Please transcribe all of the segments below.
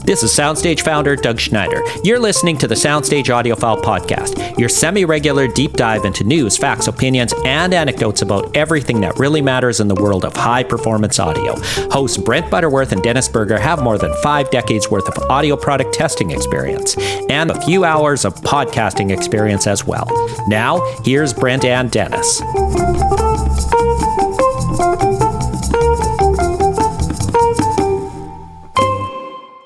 This is Soundstage founder Doug Schneider. You're listening to the Soundstage Audiophile Podcast, your semi-regular deep dive into news, facts, opinions, and anecdotes about everything that really matters in the world of high-performance audio. Hosts Brent Butterworth and Dennis Berger have more than 5 decades worth of audio product testing experience and a few hours of podcasting experience as well. Now, here's Brent and Dennis.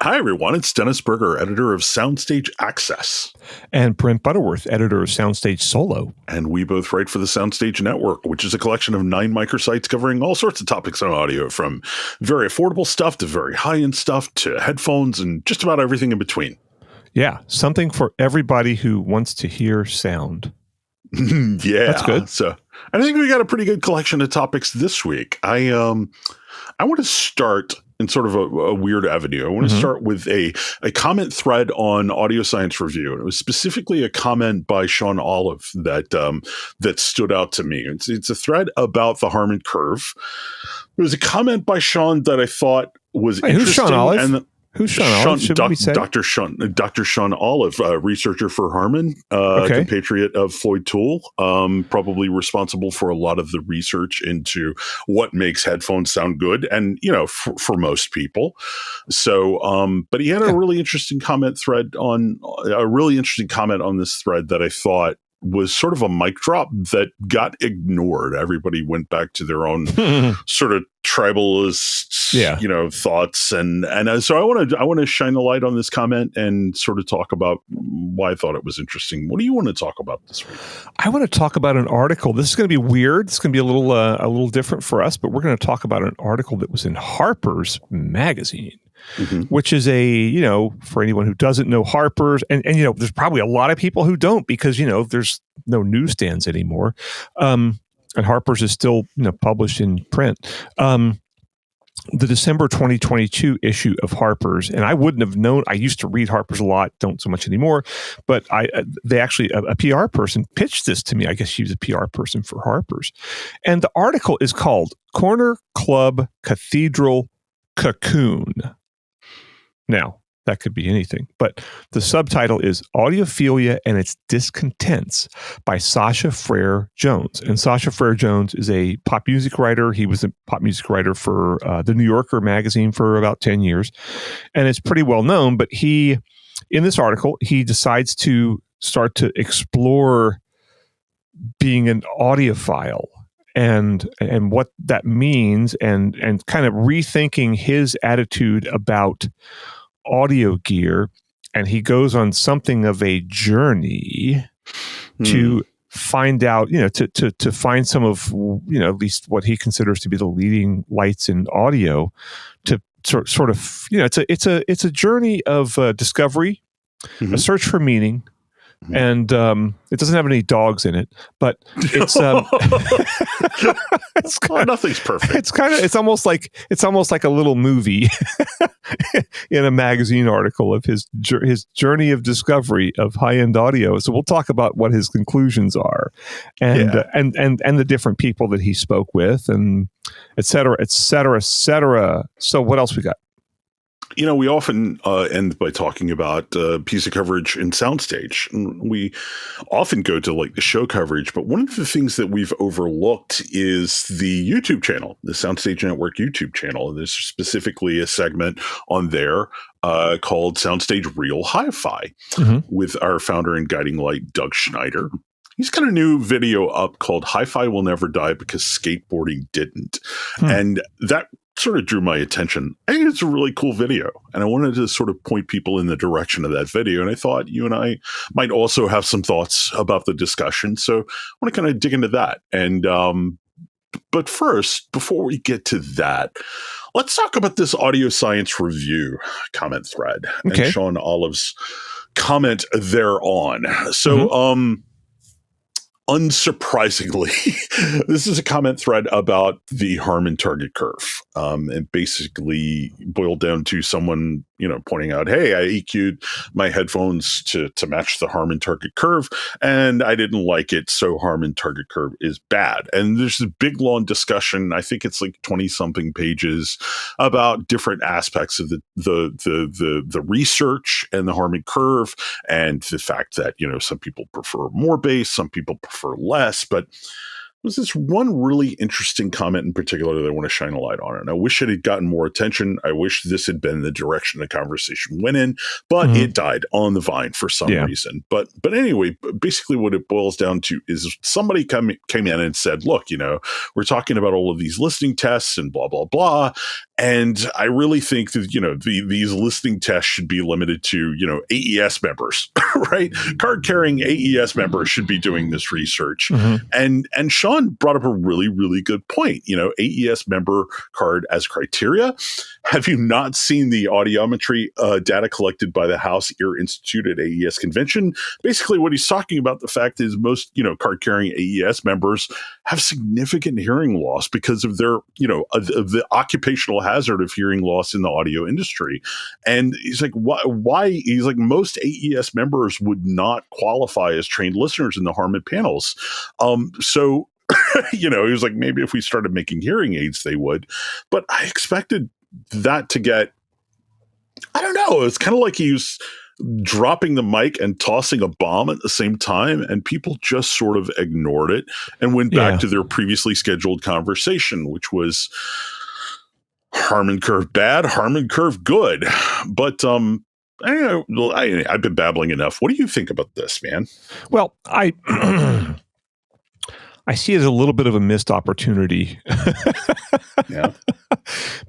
Hi, everyone. It's Dennis Berger, editor of Soundstage Access. And Brent Butterworth, editor of Soundstage Solo. And we both write for the Soundstage Network, which is a collection of 9 microsites covering all sorts of topics on audio, from very affordable stuff to very high-end stuff to headphones and just about everything in between. Yeah, something for everybody who wants to hear sound. Yeah. That's good. So I think we got a pretty good collection of topics this week. I want to start in sort of a weird avenue. I want to start with a comment thread on Audio Science Review. And it was specifically a comment by Sean Olive that stood out to me. It's a thread about the Harman curve. It was a comment by Sean that I thought was interesting. Who's Sean Olive? Who's Sean Olive? Should we say? Dr. Sean Olive, researcher for Harman, compatriot of Floyd Toole, probably responsible for a lot of the research into what makes headphones sound good, and for most people. So, but he had a really interesting comment on this thread that I thought was sort of a mic drop that got ignored. Everybody went back to their own sort of tribalist, thoughts, and so I want to shine a light on this comment and sort of talk about why I thought it was interesting. What do you want to talk about this week? I want to talk about an article. This is going to be weird. It's going to be a little different for us, but we're going to talk about an article that was in Harper's magazine. Which is for anyone who doesn't know Harper's, and there's probably a lot of people who don't, because there's no newsstands anymore, and Harper's is still published in print. The December 2022 issue of Harper's, and I wouldn't have known. I used to read Harper's a lot, don't so much anymore. But they actually a PR person pitched this to me. I guess she was a PR person for Harper's, and the article is called "Corner Club Cathedral Cocoon." Now, that could be anything, but the subtitle is Audiophilia and Its Discontents by Sasha Frere-Jones. And Sasha Frere-Jones is a pop music writer. He was a pop music writer for the New Yorker magazine for about 10 years. And it's pretty well known, but in this article, he decides to start to explore being an audiophile and what that means, and kind of rethinking his attitude about audio gear. And he goes on something of a journey to find out, to find some of, at least what he considers to be the leading lights in audio, to sort of, it's a journey of discovery, a search for meaning. And it doesn't have any dogs in it, but it's nothing's perfect. It's almost like a little movie in a magazine article of his journey of discovery of high-end audio. So we'll talk about what his conclusions are, and the different people that he spoke with, and et cetera, et cetera, et cetera. So what else we got? We often end by talking about a piece of coverage in Soundstage. We often go to the show coverage, but one of the things that we've overlooked is the YouTube channel, the Soundstage Network YouTube channel. And there's specifically a segment on there called Soundstage Real Hi-Fi with our founder and guiding light, Doug Schneider. He's got a new video up called Hi-Fi Will Never Die Because Skateboarding Didn't. And that sort of drew my attention. I think it's a really cool video, and I wanted to sort of point people in the direction of that video. And I thought you and I might also have some thoughts about the discussion. So I want to kind of dig into that. And, but first, before we get to that, let's talk about this Audio Science Review comment thread and Sean Olive's comment thereon. So, unsurprisingly, this is a comment thread about the Harman target curve. and basically boiled down to someone, pointing out, hey, I EQ'd my headphones to match the Harman target curve, and I didn't like it, so Harman target curve is bad. And there's a big long discussion, I think it's like 20 something pages, about different aspects of the research and the Harman curve, and the fact that, some people prefer more bass, some people prefer less, but was this one really interesting comment in particular that I want to shine a light on. And I wish it had gotten more attention. I wish this had been the direction the conversation went in, but it died on the vine for some reason. But anyway, basically what it boils down to is somebody came in and said, look, we're talking about all of these listening tests and blah, blah, blah. And I really think that, these listening tests should be limited to, AES members, right? Card carrying AES members should be doing this research. And Sean brought up a really, really good point. AES member card as criteria. Have you not seen the audiometry data collected by the House Ear Institute at AES convention? Basically, what he's talking about, the fact is most, card carrying AES members have significant hearing loss because of their, of the occupational hazard of hearing loss in the audio industry. And he's like, why? He's like, most AES members would not qualify as trained listeners in the Harman panels. So, he was like, maybe if we started making hearing aids, they would. But I expected that to get, I don't know, it's kind of like he was dropping the mic and tossing a bomb at the same time, and people just sort of ignored it and went back to their previously scheduled conversation, which was Harman curve bad, Harman curve good. But I've been babbling enough. What do you think about this, man? Well, I see it as a little bit of a missed opportunity.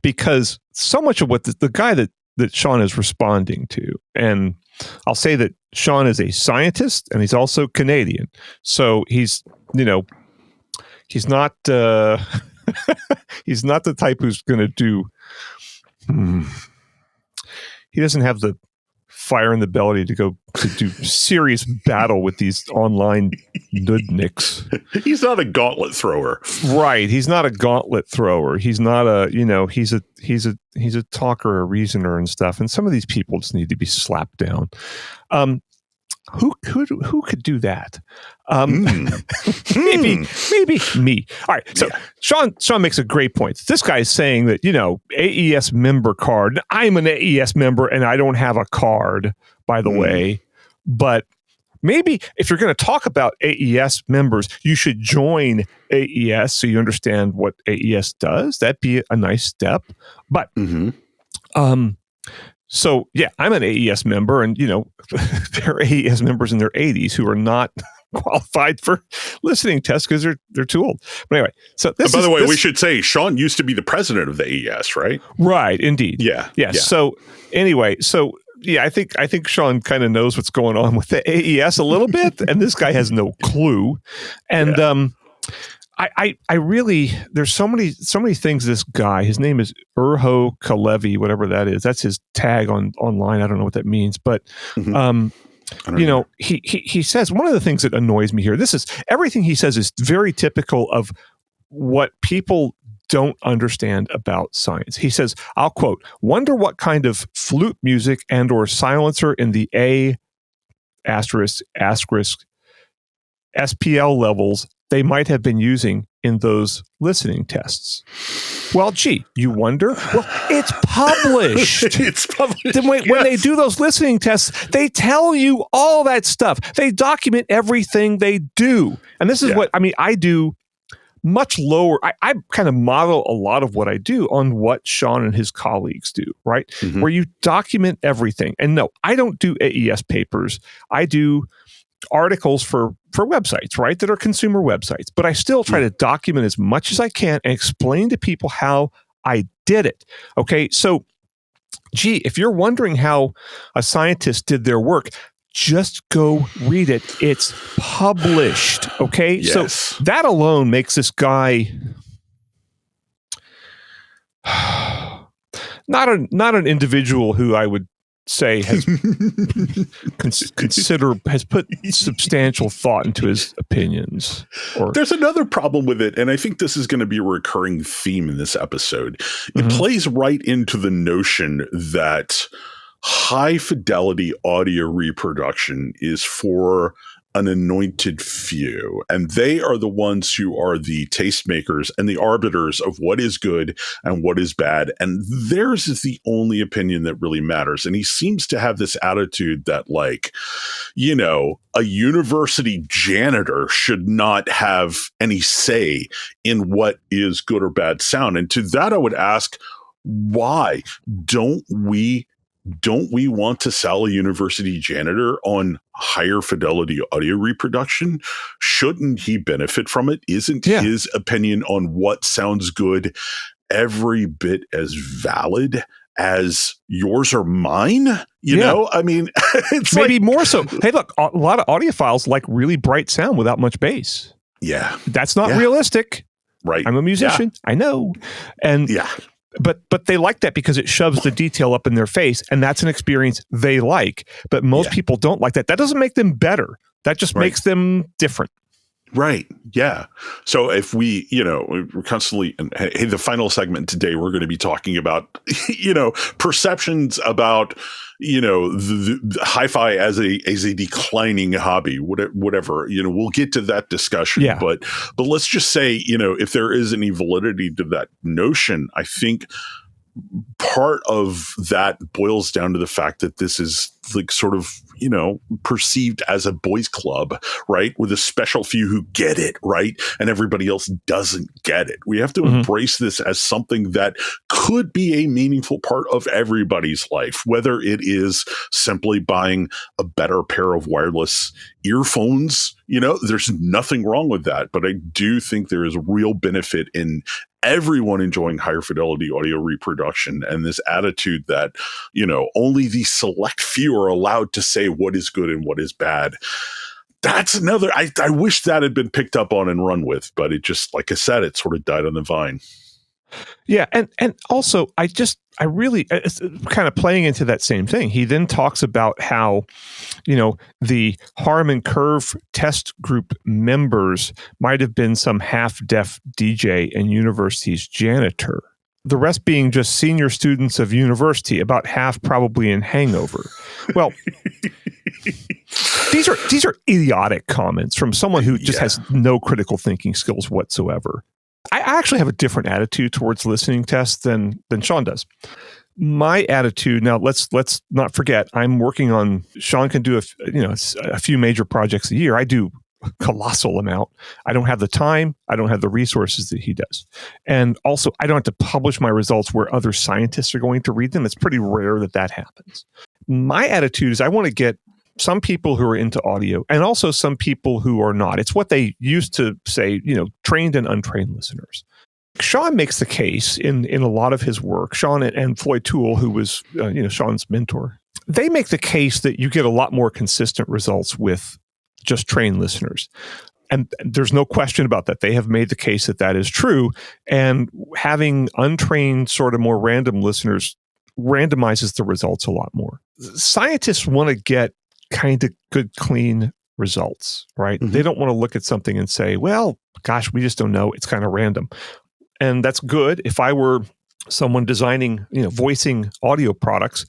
Because so much of what the guy that Sean is responding to, and I'll say that Sean is a scientist and he's also Canadian. So he's he's not he's not the type who's going to do, he doesn't have the fire in the belly to go to do serious battle with these online nudniks. He's not a gauntlet thrower. Right. He's not a gauntlet thrower. He's not a, he's a talker, a reasoner and stuff. And some of these people just need to be slapped down. Who could do that? Maybe me. All right. So Sean makes a great point. This guy's saying that, AES member card. I'm an AES member and I don't have a card, by the way. But maybe if you're going to talk about AES members, you should join AES so you understand what AES does. That'd be a nice step. But so, I'm an AES member, and, there are AES members in their 80s who are not qualified for listening tests because they're too old. But anyway, so this by the way, we should say Sean used to be the president of the AES, right? Right, indeed. Yeah. So anyway, I think Sean kind of knows what's going on with the AES a little bit, and this guy has no clue. And I really, there's so many things this guy, his name is Urho Kalevi, whatever that is. That's his tag online. I don't know what that means, but he says one of the things that annoys me here, everything he says is very typical of what people don't understand about science. He says, I'll quote, "Wonder what kind of flute music and or silencer in the A** SPL levels they might have been using in those listening tests." Well, gee, you wonder? Well, it's published. It's published. When they do those listening tests, they tell you all that stuff. They document everything they do. And this is what, I do much lower. I kind of model a lot of what I do on what Sean and his colleagues do, right? Where you document everything. And no, I don't do AES papers. I do articles for websites, right, that are consumer websites. But I still try to document as much as I can and explain to people how I did it. Okay, so, gee, if you're wondering how a scientist did their work, just go read it. It's published. Okay, so that alone makes this guy not an individual who I would say has has put substantial thought into his opinions. Or there's another problem with it, and I think this is going to be a recurring theme in this episode. It plays right into the notion that high fidelity audio reproduction is for an anointed few, and they are the ones who are the tastemakers and the arbiters of what is good and what is bad, and theirs is the only opinion that really matters. And he seems to have this attitude that, like, you know, a university janitor should not have any say in what is good or bad sound. And to that I would ask, why don't we want to sell a university janitor on higher fidelity audio reproduction? Shouldn't he benefit from it? Isn't his opinion on what sounds good every bit as valid as yours or mine? You know, I mean, it's maybe more so. Hey, look, a lot of audiophiles like really bright sound without much bass. Yeah. That's not realistic. Right. I'm a musician. I know. And But they like that because it shoves the detail up in their face, and that's an experience they like. But most people don't like that. That doesn't make them better. That just makes them different. Right. Yeah. So if we, you know, we're constantly, and hey, the final segment today, we're going to be talking about, you know, perceptions about, you know, the hi-fi as a declining hobby, whatever, you know, we'll get to that discussion. Yeah. But let's just say, you know, if there is any validity to that notion, I think part of that boils down to the fact that this is like sort of, you know, perceived as a boys club, right? With a special few who get it, right? And everybody else doesn't get it. We have to embrace this as something that could be a meaningful part of everybody's life, whether it is simply buying a better pair of wireless earphones. You know, there's nothing wrong with that, but I do think there is real benefit in everyone enjoying higher fidelity audio reproduction, and this attitude that, you know, only the select few are allowed to say what is good and what is bad. That's another, I wish that had been picked up on and run with, but it just, like I said, it sort of died on the vine. Yeah. And also I really kind of playing into that same thing. He then talks about how, you know, the Harman Curve test group members might have been some half-deaf DJ and university's janitor. The rest being just senior students of university, about half probably in hangover. Well, these are idiotic comments from someone who just has no critical thinking skills whatsoever. I actually have a different attitude towards listening tests than Sean does. My attitude now, let's not forget, I'm working on. Sean can do a few major projects a year. I do a colossal amount. I don't have the time. I don't have the resources that he does, and also I don't have to publish my results where other scientists are going to read them. It's pretty rare that happens. My attitude is I want to get some people who are into audio and also some people who are not. It's what they used to say, you know, trained and untrained listeners. Sean makes the case in a lot of his work, Sean and Floyd Toole, who was, Sean's mentor, they make the case that you get a lot more consistent results with just trained listeners. And there's no question about that. They have made the case that is true. And having untrained, sort of more random listeners randomizes the results a lot more. Scientists want to get kind of good, clean results, right? They don't want to look at something and say, well, gosh, we just don't know. It's kind of random. And that's good. If I were someone designing, voicing audio products,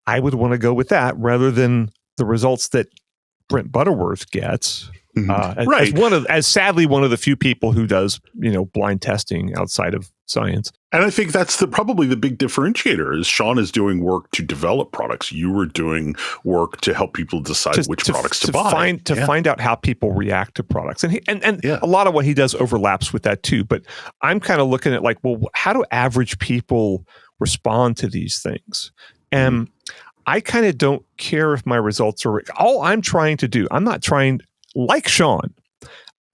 I would want to go with that rather than the results that Brent Butterworth gets. As sadly one of the few people who does, blind testing outside of science. And I think that's probably the big differentiator is Sean is doing work to develop products. You were doing work to help people decide which products to buy. Find out how people react to products. And a lot of what he does overlaps with that too. But I'm kind of looking at like, well, how do average people respond to these things? And I kind of don't care if my results are, all I'm trying to do, I'm not trying, like Sean,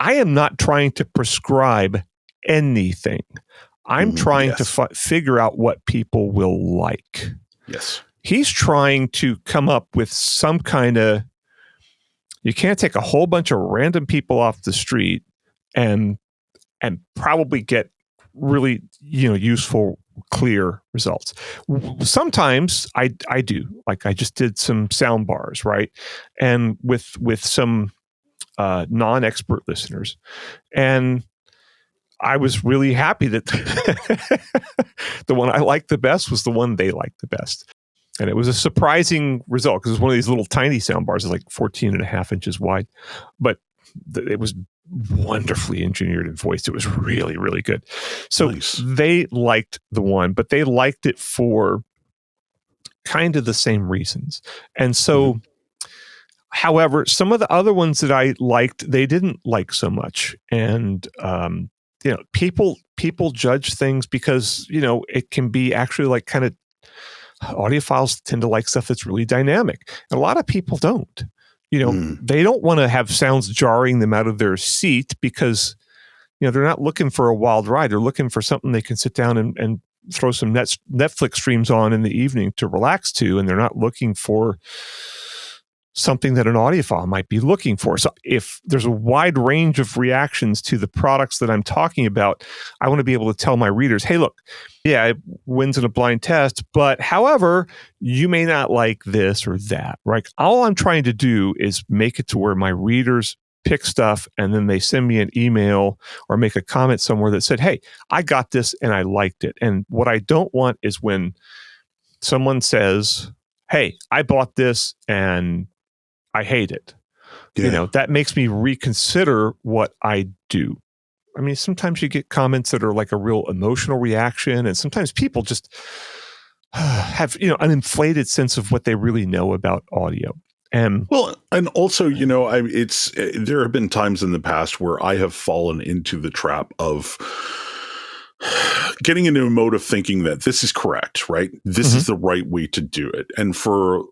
I am not trying to prescribe anything. I'm trying to figure out what people will like. Yes. He's trying to come up with some kind of, you can't take a whole bunch of random people off the street and probably get really, useful clear results. Sometimes I do. Like I just did some sound bars, right? And with some non-expert listeners. And I was really happy that the one I liked the best was the one they liked the best. And it was a surprising result because it was one of these little tiny sound bars, like 14 and a half inches wide. But it was wonderfully engineered and voiced. It was really, really good. So nice. They liked the one, but they liked it for kind of the same reasons. And so, however, some of the other ones that I liked, they didn't like so much. And, people judge things because, it can be actually like kind of audiophiles tend to like stuff that's really dynamic. And a lot of people don't. They don't want to have sounds jarring them out of their seat because, they're not looking for a wild ride. They're looking for something they can sit down and throw some Netflix streams on in the evening to relax to. And they're not looking for something that an audiophile might be looking for. So if there's a wide range of reactions to the products that I'm talking about, I want to be able to tell my readers, hey, look, yeah, it wins in a blind test, but however, you may not like this or that, right? All I'm trying to do is make it to where my readers pick stuff and then they send me an email or make a comment somewhere that said, hey, I got this and I liked it. And what I don't want is when someone says, hey, I bought this and I hate it. Yeah. That makes me reconsider what I do. I mean, sometimes you get comments that are like a real emotional reaction, and sometimes people just have, an inflated sense of what they really know about audio. And also, there have been times in the past where I have fallen into the trap of getting into a mode of thinking that this is correct, right? This is the right way to do it. And for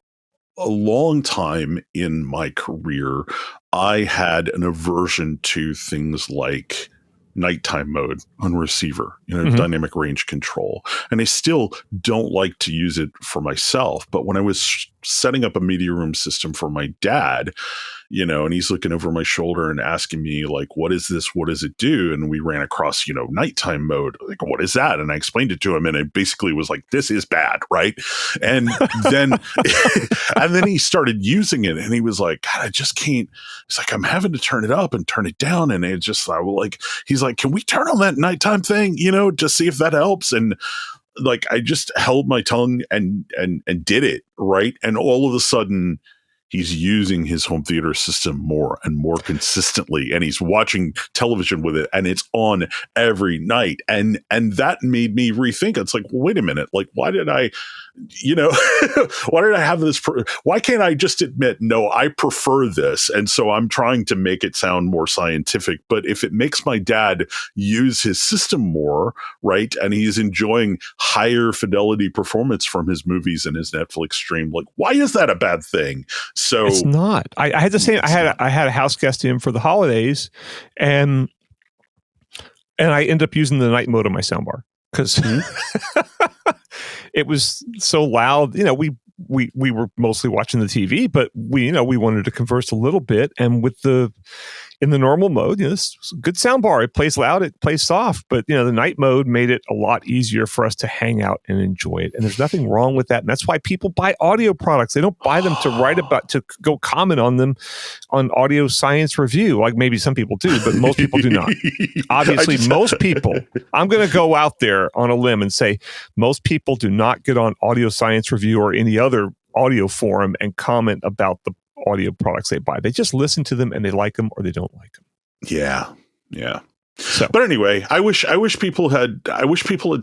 a long time in my career, I had an aversion to things like nighttime mode on receiver, dynamic range control. And I still don't like to use it for myself. But when I was setting up a media room system for my dad, and he's looking over my shoulder and asking me like, what is this? What does it do? And we ran across, nighttime mode. Like, what is that? And I explained it to him and it basically was like, this is bad. Right. And then, and then he started using it and he was like, God, I just can't. It's like, I'm having to turn it up and turn it down. And it just he's like, can we turn on that nighttime thing, to see if that helps? And like, I just held my tongue and did it. Right. And all of a sudden, he's using his home theater system more and more consistently, and he's watching television with it, and it's on every night. And that made me rethink. It's like, well, wait a minute, like, why did I, why did I have this? Why can't I just admit, no, I prefer this? And so I'm trying to make it sound more scientific. But if it makes my dad use his system more, right, and he's enjoying higher fidelity performance from his movies and his Netflix stream, like, why is that a bad thing? So it's not. I had the same. I had a house guest in for the holidays, and I ended up using the night mode on my soundbar because it was so loud. We were mostly watching the TV, but we wanted to converse a little bit, and in the normal mode, this is a good soundbar. It plays loud, it plays soft, but the night mode made it a lot easier for us to hang out and enjoy it. And there's nothing wrong with that. And that's why people buy audio products. They don't buy them to go comment on them on Audio Science Review. Like maybe some people do, but most people do not. Obviously, most people, I'm going to go out there on a limb and say most people do not get on Audio Science Review or any other audio forum and comment about the audio products they buy. They just listen to them and they like them or they don't like them. Yeah. So, but anyway, I wish people had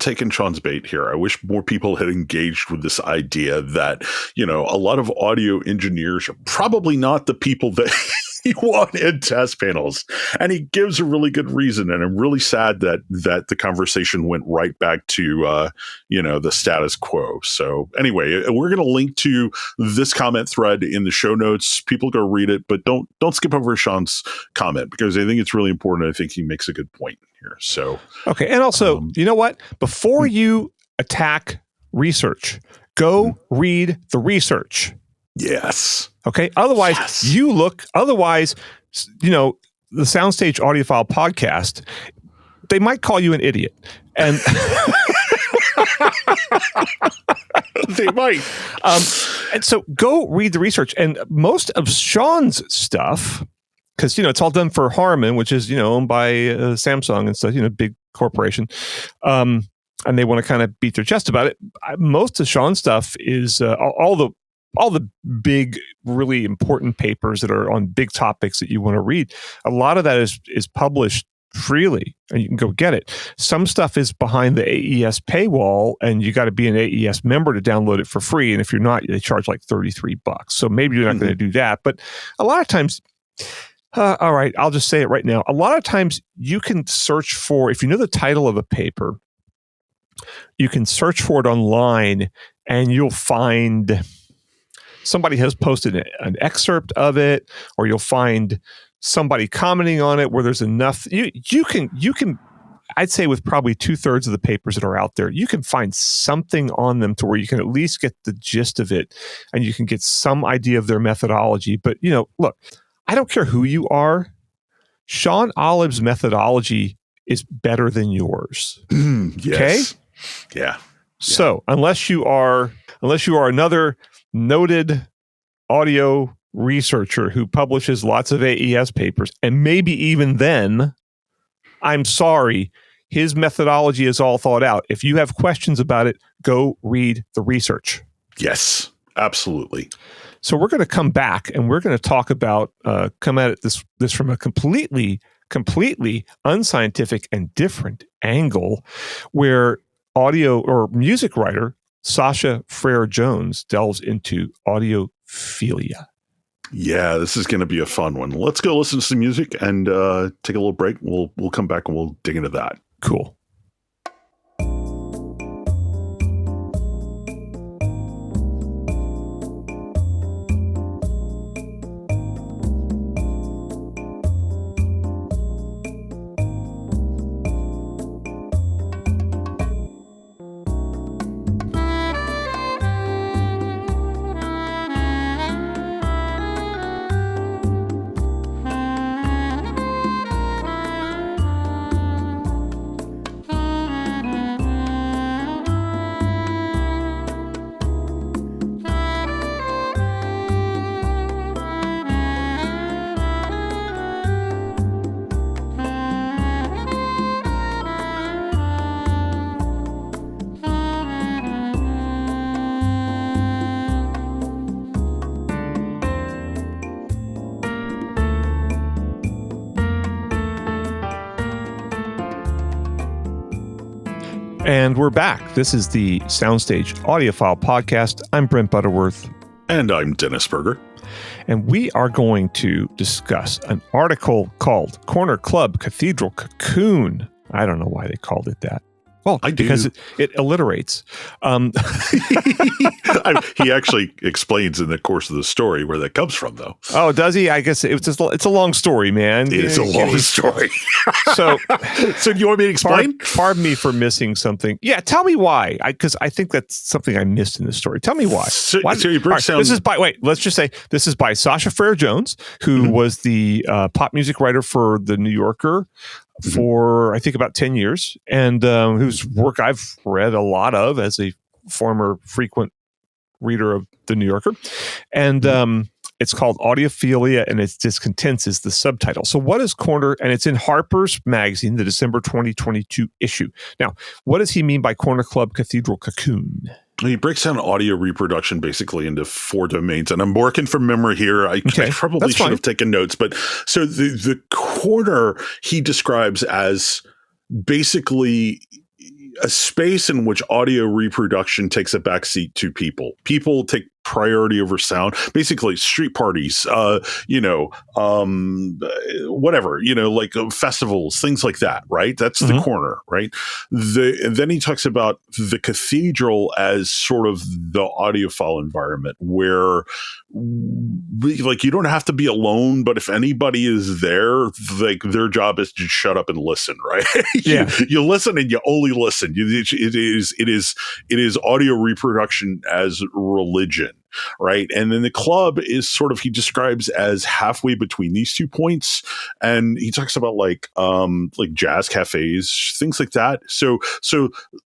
taken Sean's bait here. I wish more people had engaged with this idea that, a lot of audio engineers are probably not the people that you want in test panels. And he gives a really good reason. And I'm really sad that the conversation went right back to, the status quo. So anyway, we're going to link to this comment thread in the show notes. People go read it, but don't skip over Sean's comment because I think it's really important. I think he makes a good point here. So, okay. And also, you know what? Before you attack research, go read the research. Yes. Okay. Otherwise, the Soundstage Audiophile podcast, they might call you an idiot. And They might. And so go read the research. And most of Sean's stuff, because, it's all done for Harman, which is, owned by Samsung and stuff, big corporation. And they want to kind of beat their chest about it. Most of Sean's stuff is all the big, really important papers that are on big topics that you want to read. A lot of that is published freely, and you can go get it. Some stuff is behind the AES paywall, and you got to be an AES member to download it for free. And if you're not, they charge like $33. So maybe you're not going to do that. But a lot of times, all right, I'll just say it right now. A lot of times you can search for, if you know the title of a paper, you can search for it online, and you'll find somebody has posted an excerpt of it, or you'll find somebody commenting on it where there's enough. You can, I'd say with probably 2/3 of the papers that are out there, you can find something on them to where you can at least get the gist of it, and you can get some idea of their methodology. But, look, I don't care who you are. Sean Olive's methodology is better than yours. Yes. Okay? Yeah. So unless you are another noted audio researcher who publishes lots of AES papers, and maybe even then, I'm sorry, his methodology is all thought out. If you have questions about it, go read the research. Yes, absolutely. So we're going to come back, and we're going to talk about, come at it this from a completely unscientific and different angle, where audio or music writer Sasha Frere-Jones delves into audiophilia. Yeah, this is going to be a fun one. Let's go listen to some music and take a little break. We'll come back and we'll dig into that. Cool. And we're back. This is the Soundstage Audiophile Podcast. I'm Brent Butterworth. And I'm Dennis Berger. And we are going to discuss an article called Corner Club Cathedral Cocoon. I don't know why they called it that. Well, I do. Because it alliterates. He actually explains in the course of the story where that comes from, though. Oh, does he? I guess it's a long story, man. It is a long story. So do you want me to explain? Pardon me for missing something. Yeah, tell me why. Because I think that's something I missed in the story. Tell me why. So you break down. Let's just say this is by Sasha Frere-Jones, who was the pop music writer for The New Yorker for, I think, about 10 years, and whose work I've read a lot of as a former frequent reader of The New Yorker. And it's called Audiophilia and Its Discontents is the subtitle. So what is Corner? And it's in Harper's magazine, the December 2022 issue. Now, what does he mean by Corner Club Cathedral Cocoon? He breaks down audio reproduction basically into 4 domains, and I'm working from memory here. I probably should have taken notes, but so the corner he describes as basically a space in which audio reproduction takes a backseat to people. People take priority over sound, basically street parties, whatever, like festivals, things like that, right? That's the corner, right? And then he talks about the cathedral as sort of the audiophile environment where like you don't have to be alone, but if anybody is there, like their job is to shut up and listen, right? Yeah. you listen and you only listen. It is audio reproduction as religion. right? And then the club is sort of, he describes as halfway between these 2 points. And he talks about like jazz cafes, things like that. So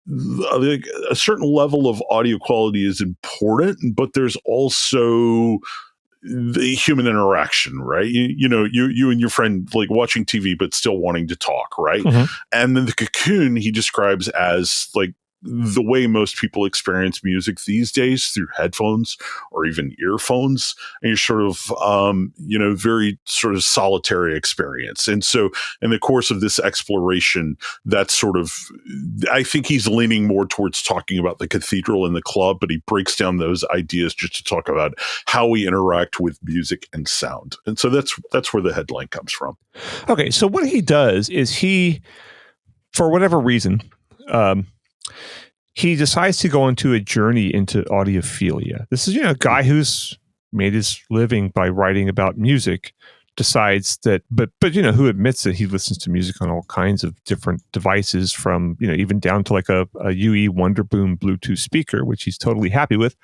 like a certain level of audio quality is important, but there's also the human interaction, right? You and your friend like watching TV, but still wanting to talk, right? Mm-hmm. And then the Cocoon he describes as like the way most people experience music these days, through headphones or even earphones, and you're sort of, very sort of solitary experience. And so in the course of this exploration, that's sort of, I think he's leaning more towards talking about the cathedral and the club, but he breaks down those ideas just to talk about how we interact with music and sound. And so that's where the headline comes from. Okay. So what he does is he, for whatever reason, he decides to go into a journey into audiophilia. This is, a guy who's made his living by writing about music, decides that, but who admits that he listens to music on all kinds of different devices, from, even down to like a UE Wonderboom Bluetooth speaker, which he's totally happy with.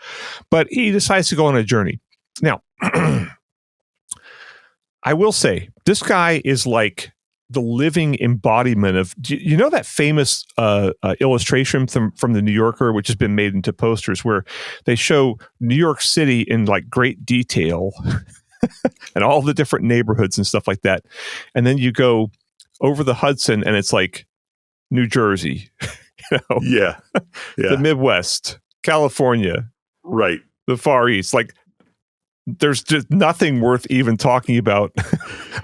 But he decides to go on a journey. Now, I will say, this guy is like the living embodiment of, that famous illustration from the New Yorker, which has been made into posters, where they show New York City in like great detail and all the different neighborhoods and stuff like that. And then you go over the Hudson and it's like New Jersey, Yeah. the Midwest, California, Right. the Far East. Like, there's just nothing worth even talking about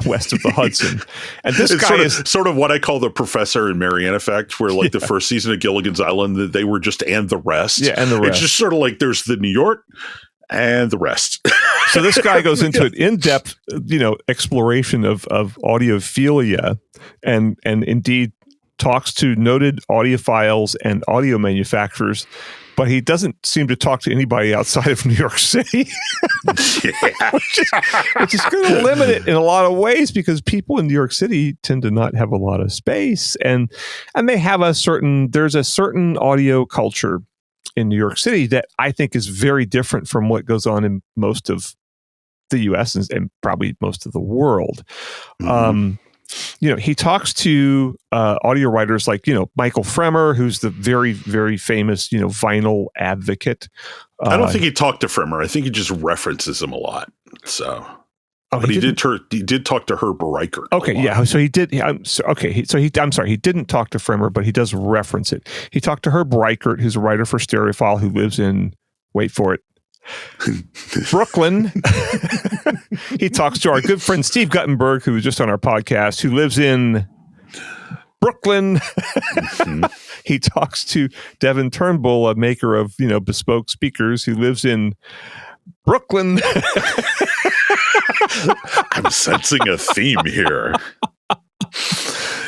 west of the Hudson. And this guy is sort of what I call the Professor and Marianne effect, where like the first season of Gilligan's Island, that they were just and the rest. Yeah, and the rest. It's just sort of like there's the New York and the rest. So this guy goes into an in-depth, exploration of audiophilia, and indeed talks to noted audiophiles and audio manufacturers. But he doesn't seem to talk to anybody outside of New York City, which is going to limit it in a lot of ways, because people in New York City tend to not have a lot of space, and they have there's a certain audio culture in New York City that I think is very different from what goes on in most of the U.S. and probably most of the world. Mm-hmm. He talks to audio writers like, Michael Fremer, who's the very, very famous, vinyl advocate. I don't think he talked to Fremer. I think he just references him a lot. So, but he did talk to Harper Reichert. Okay, yeah. So he did. I'm sorry. He didn't talk to Fremer, but he does reference it. He talked to Herb Reichert, who's a writer for Stereophile, who lives in, wait for it, Brooklyn. He talks to our good friend Steve Guttenberg, who was just on our podcast, who lives in Brooklyn. Mm-hmm. He talks to Devin Turnbull, a maker of bespoke speakers, who lives in Brooklyn. I'm sensing a theme here.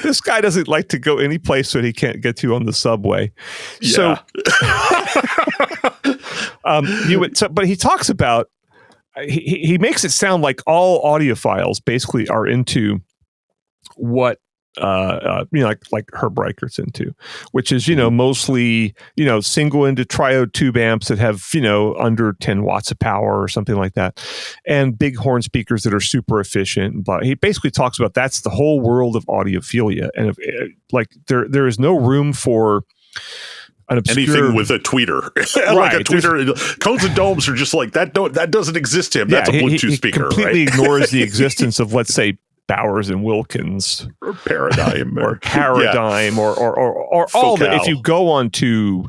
This guy doesn't like to go any place that he can't get to on the subway. Yeah. So, but he talks about, he makes it sound like all audiophiles basically are into what, like Herb Reichert's into, which is, mostly, single-ended triode tube amps that have, under 10 watts of power or something like that, and big horn speakers that are super efficient. But he basically talks about that's the whole world of audiophilia. And there is no room for an obscure, anything with a tweeter. Like a tweeter. Cones and domes are just like, that doesn't exist to him. That's a Bluetooth speaker, right? He completely ignores the existence of, let's say, Bowers and Wilkins or Paradigm or all that. If you go on to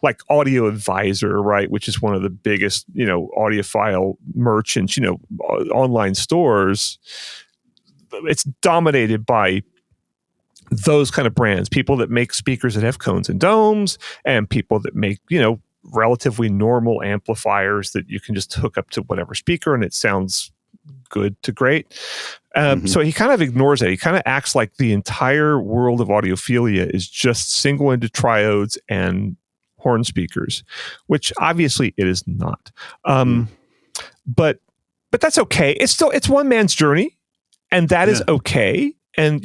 like Audio Advisor, right, which is one of the biggest, audiophile merchants, online stores, it's dominated by those kind of brands, people that make speakers that have cones and domes, and people that make, relatively normal amplifiers that you can just hook up to whatever speaker and it sounds good to great. So he kind of ignores it. He kind of acts like the entire world of audiophilia is just single-ended triodes and horn speakers, which obviously it is not. But that's okay. It's one man's journey, and that is okay. And,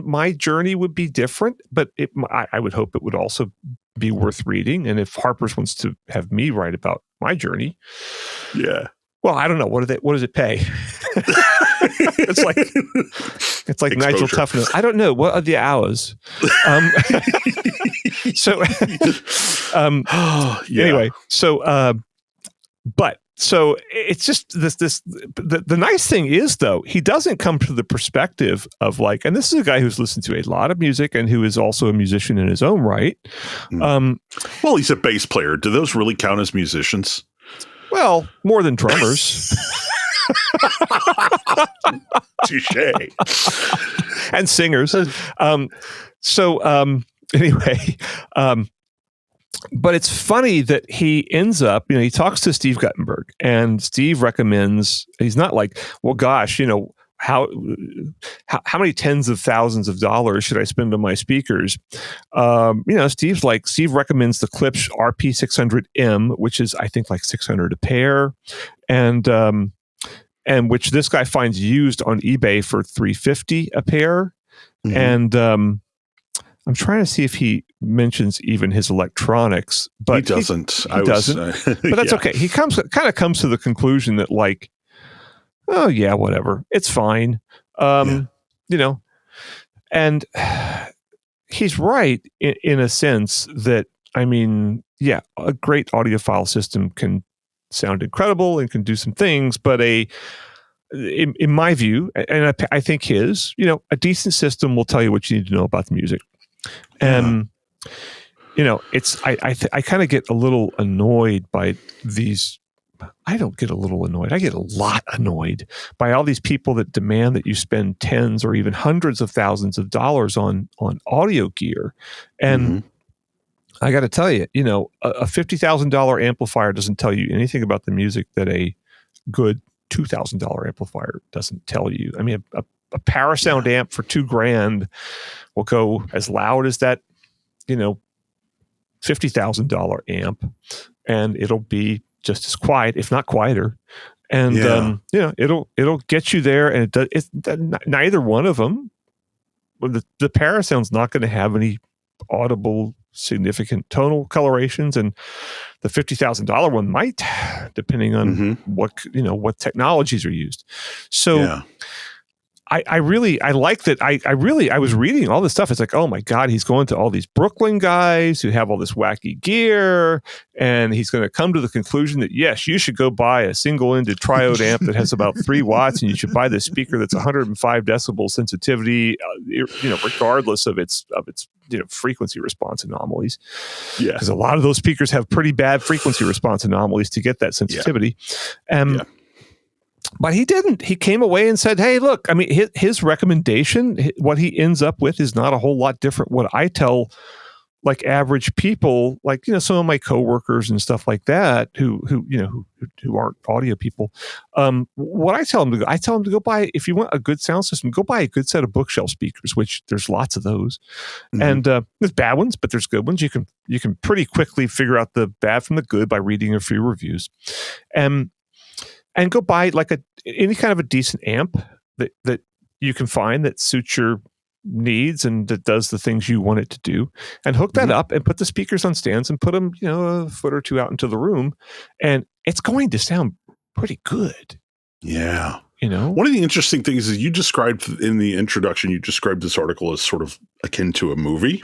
my journey would be different, but I would hope it would also be worth reading. And if Harper's wants to have me write about my journey. Yeah. Well, I don't know. What does it pay? It's like Nigel Tufnell. I don't know. What are the hours? Anyway, so it's just the nice thing is, though, he doesn't come to the perspective of like, and this is a guy who's listened to a lot of music and who is also a musician in his own right. Well, he's a bass player. Do those really count as musicians? Well, more than drummers. Touche. And singers. Anyway, but it's funny that he ends up, he talks to Steve Guttenberg, and Steve recommends, he's not like, well, gosh, how many tens of thousands of dollars should I spend on my speakers? Steve recommends the Klipsch RP600M, which is, I think, like $600 a pair, and which this guy finds used on eBay for $350 a pair. Mm-hmm. And I'm trying to see if he mentions even his electronics, but he doesn't. He doesn't. But that's okay. He kind of comes to the conclusion that, like, oh yeah, whatever, it's fine. And he's right in a sense that, I mean, yeah, a great audiophile system can sound incredible and can do some things, but in my view, and I think his, a decent system will tell you what you need to know about the music. And I kind of get a little annoyed by these. I don't get a little annoyed. I get a lot annoyed by all these people that demand that you spend tens or even hundreds of thousands of dollars on audio gear. And I got to tell you, a $50,000 amplifier doesn't tell you anything about the music that a good $2,000 amplifier doesn't tell you. I mean, a Parasound amp for $2,000 will go as loud as that, $50,000 amp, and it'll be just as quiet, if not quieter. And it'll get you there. And neither one of them. The Parasound's not going to have any audible significant tonal colorations, and the $50,000 one might, depending on what technologies are used. So I like that. I was reading all this stuff. It's like, oh my God, he's going to all these Brooklyn guys who have all this wacky gear, and he's going to come to the conclusion that, yes, you should go buy a single-ended triode amp that has about 3 watts, and you should buy this speaker that's 105 decibel sensitivity, regardless of its frequency response anomalies. Yeah, because a lot of those speakers have pretty bad frequency response anomalies to get that sensitivity. But he didn't. He came away and said, hey, look, I mean, his recommendation, what he ends up with is not a whole lot different. What I tell like average people, like, some of my coworkers and stuff like that who aren't audio people. What I tell them to go buy, if you want a good sound system, go buy a good set of bookshelf speakers, which there's lots of those. And there's bad ones, but there's good ones. You can pretty quickly figure out the bad from the good by reading a few reviews. And go buy like any kind of a decent amp that you can find that suits your needs and that does the things you want it to do, and hook that up and put the speakers on stands and put them, a foot or two out into the room, and it's going to sound pretty good. Yeah. One of the interesting things is you described in the introduction, you described this article as sort of akin to a movie.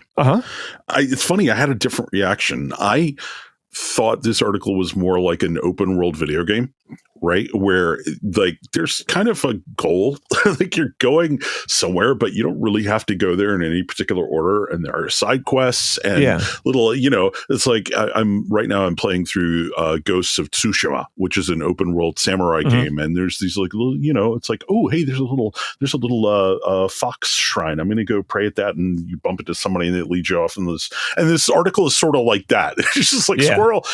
It's funny. I had a different reaction. I thought this article was more like an open world video game, right? Where like there's kind of a goal, like you're going somewhere, but you don't really have to go there in any particular order. And there are side quests and little, it's like I'm playing through Ghosts of Tsushima, which is an open world samurai game. And there's these like little, it's like, oh, hey, there's a little fox shrine. I'm going to go pray at that. And you bump into somebody and they lead you off in this. And this article is sort of like that. It's just like squirrel.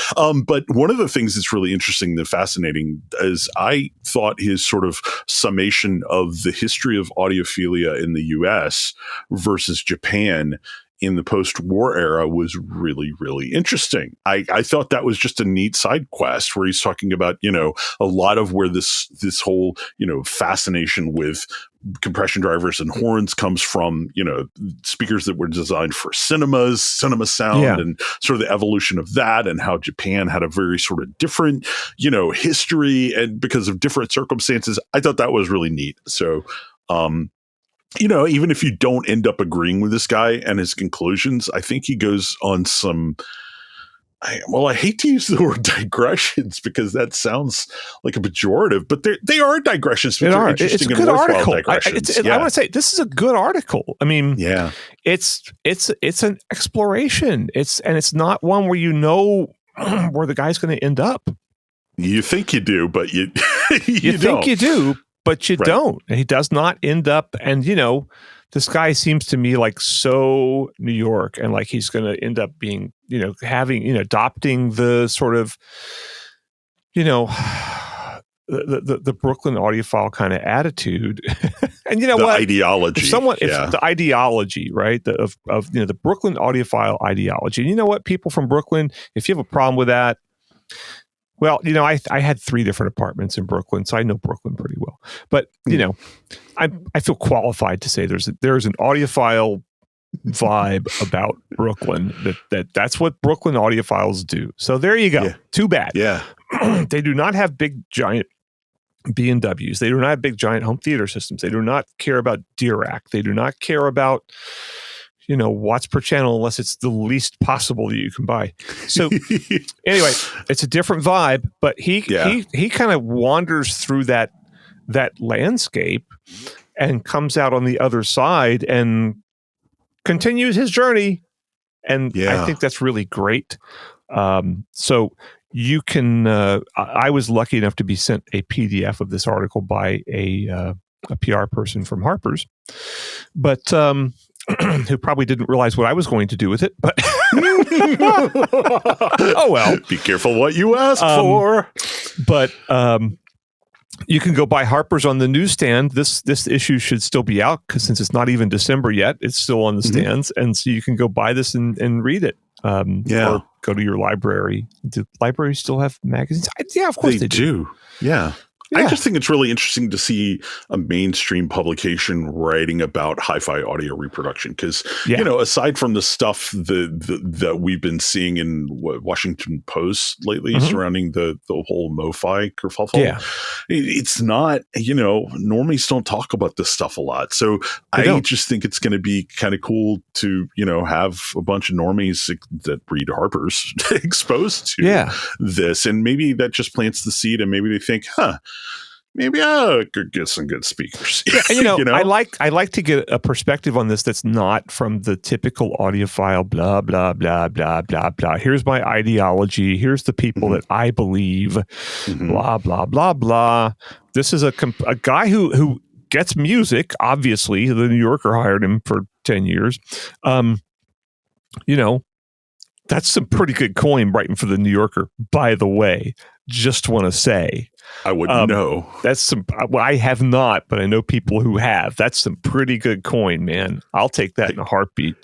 But one of the things that's really interesting and fascinating is I thought his sort of summation of the history of audiophilia in the US versus Japan in the post-war era was really, really interesting. I thought that was just a neat side quest where he's talking about, a lot of where this whole, fascination with compression drivers and horns comes from, speakers that were designed for cinema sound, and sort of the evolution of that, and how Japan had a very sort of different, history, and because of different circumstances. I thought that was really neat. So, even if you don't end up agreeing with this guy and his conclusions, I think he goes on some, I hate to use the word digressions because that sounds like a pejorative, but they are digressions. But they're interesting and worthwhile digressions. I want to say this is a good article. I mean, it's an exploration. It's not one where where the guy's going to end up. You think you do, but you you think you do, but you don't. He does not end up. And this guy seems to me like so New York, and like he's going to end up being, adopting the sort of, the Brooklyn audiophile kind of attitude. And the ideology. It's the ideology, right? The Brooklyn audiophile ideology. And you know what, people from Brooklyn, if you have a problem with that, well, I had 3 different apartments in Brooklyn, so I know Brooklyn pretty well. But I feel qualified to say there's an audiophile vibe about Brooklyn that's what Brooklyn audiophiles do. So there you go. Yeah. Too bad. Yeah, they do not have big giant B&Ws. They do not have big giant home theater systems. They do not care about Dirac. They do not care about watts per channel unless it's the least possible that you can buy. So anyway, it's a different vibe, but he kind of wanders through that landscape and comes out on the other side and continues his journey. And I think that's really great. So you can, I was lucky enough to be sent a PDF of this article by a PR person from Harper's, but, who probably didn't realize what I was going to do with it, but oh well. Be careful what you ask for. But you can go buy Harper's on the newsstand. This issue should still be out since it's not even December yet. It's still on the stands, and so you can go buy this and read it. Or go to your library. Do libraries still have magazines? Yeah, of course they do. Yeah. I just think it's really interesting to see a mainstream publication writing about hi-fi audio reproduction because, aside from the stuff that we've been seeing in Washington Post lately surrounding the whole MoFi kerfuffle, it's not, normies don't talk about this stuff a lot. So I just think it's going to be kind of cool to, have a bunch of normies that read Harper's exposed to this. And maybe that just plants the seed and maybe they think, maybe I could get some good speakers. I like to get a perspective on this that's not from the typical audiophile, blah, blah, blah, blah, blah, blah. Here's my ideology. Here's the people that I believe, blah, blah, blah, blah. This is a guy who gets music. Obviously, the New Yorker hired him for 10 years. That's some pretty good coin writing for the New Yorker, by the way. Just want to say. I wouldn't know. That's some. Well, I have not, but I know people who have. That's some pretty good coin, man. I'll take that in a heartbeat.